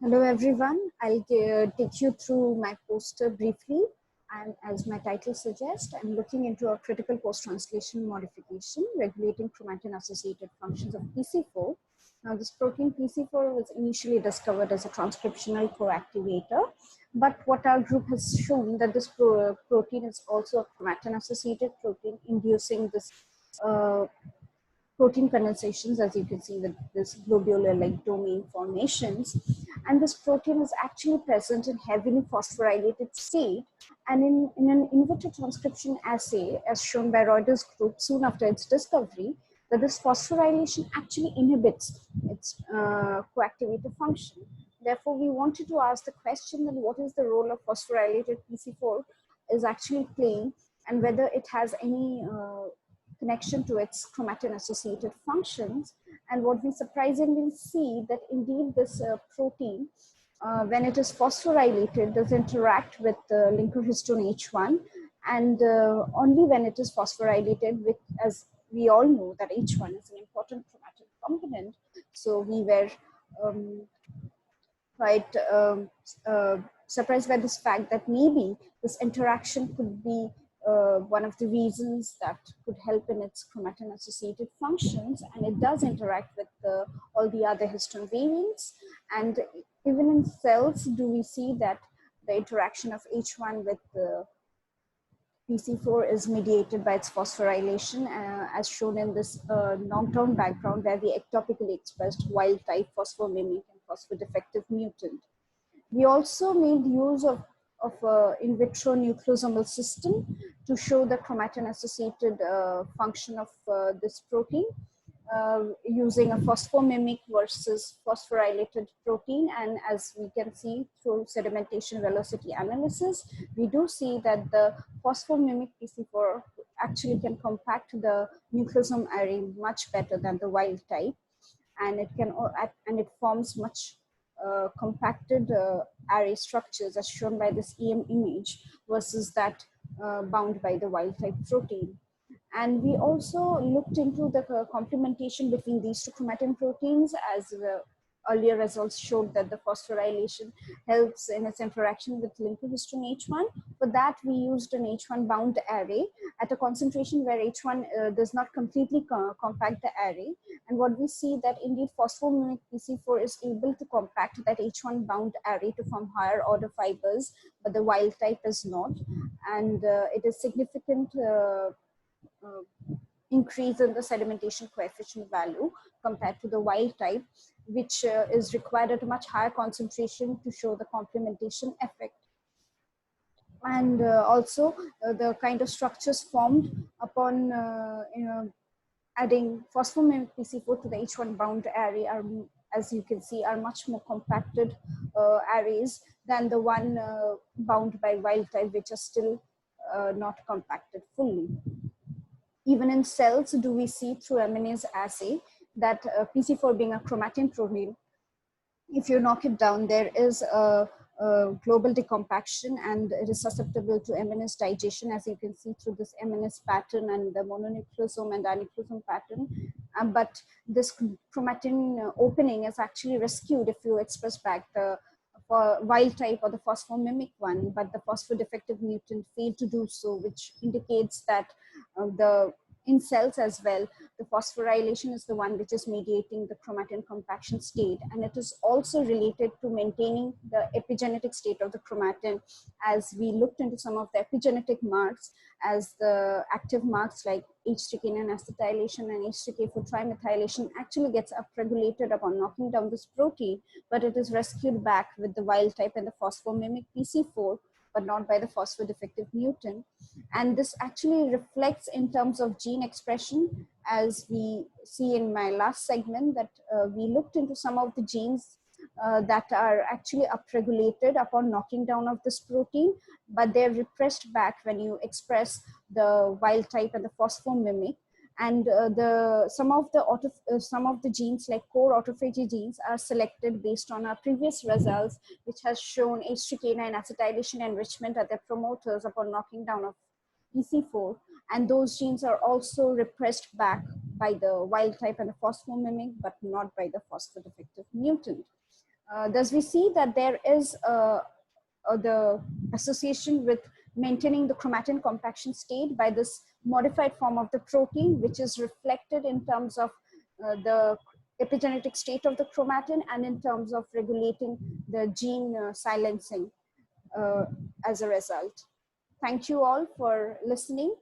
Hello everyone, I'll take you through my poster briefly, and as my title suggests, I'm looking into a critical post-translation modification regulating chromatin-associated functions of PC4. Now this protein PC4 was initially discovered as a transcriptional coactivator, but what our group has shown that this protein is also a chromatin-associated protein inducing this protein condensations, as you can see with this globular-like domain formations. And this protein is actually present in heavily phosphorylated state. And in an in vitro transcription assay, as shown by Reuters group soon after its discovery, that this phosphorylation actually inhibits its coactivator function. Therefore, we wanted to ask the question that what is the role of phosphorylated PC4 is actually playing, and whether it has any connection to its chromatin associated functions. And what we surprisingly see that indeed this protein, when it is phosphorylated, does interact with the linker histone H1, and only when it is phosphorylated, with, as we all know that H1 is an important chromatin component. So we were quite surprised by this fact that maybe this interaction could be one of the reasons that could help in its chromatin associated functions, and it does interact with all the other histone variants. And even in cells, do we see that the interaction of H1 with the PC4 is mediated by its phosphorylation, as shown in this knockdown background, where we ectopically expressed wild type phosphomimic and phosphodefective mutant. We also made use of in vitro nucleosomal system to show the chromatin associated function of this protein using a phosphomimic versus phosphorylated protein. And as we can see through sedimentation velocity analysis, we do see that the phosphomimic PC4 actually can compact the nucleosome array much better than the wild type, and it forms much compacted array structures as shown by this EM image versus that bound by the wild type protein. And we also looked into the complementation between these two chromatin proteins, as the earlier results showed that the phosphorylation helps in its interaction with linker histone H1. For that, we used an H1 bound array at a concentration where H1 does not completely compact the array. And what we see that indeed phosphomimic PC4 is able to compact that H1 bound array to form higher order fibers, but the wild type is not. And it is significant increase in the sedimentation coefficient value compared to the wild type, which is required at a much higher concentration to show the complementation effect. And also the kind of structures formed upon adding phosphomimic PC4 to the H1 bound array are, as you can see, are much more compacted arrays than the one bound by wild type, which are still not compacted fully. Even in cells, do we see through MNase assay that PC4 being a chromatin protein, if you knock it down, there is a global decompaction and it is susceptible to MNase digestion, as you can see through this MNase pattern and the mononucleosome and dinucleosome pattern. But this chromatin opening is actually rescued if you express back the wild type or the phosphomimic one, but the phosphodefective mutant failed to do so, which indicates that in cells as well, the phosphorylation is the one which is mediating the chromatin compaction state, and it is also related to maintaining the epigenetic state of the chromatin. As we looked into some of the epigenetic marks, as the active marks like H3K9 acetylation and H3K4 trimethylation actually gets upregulated upon knocking down this protein, but it is rescued back with the wild type and the phosphomimic PC4, but not by the phosphodefective mutant. And this actually reflects in terms of gene expression, as we see in my last segment, that we looked into some of the genes that are actually upregulated upon knocking down of this protein, but they're repressed back when you express the wild type and the phosphomimic. And some of the genes like core autophagy genes are selected based on our previous results, which has shown H3K9 acetylation enrichment at their promoters upon knocking down of PC4, and those genes are also repressed back by the wild type and the phosphomimic, but not by the phosphodefective mutant. thus we see that there is the association with maintaining the chromatin compaction state by this modified form of the protein, which is reflected in terms of the epigenetic state of the chromatin and in terms of regulating the gene silencing as a result. Thank you all for listening.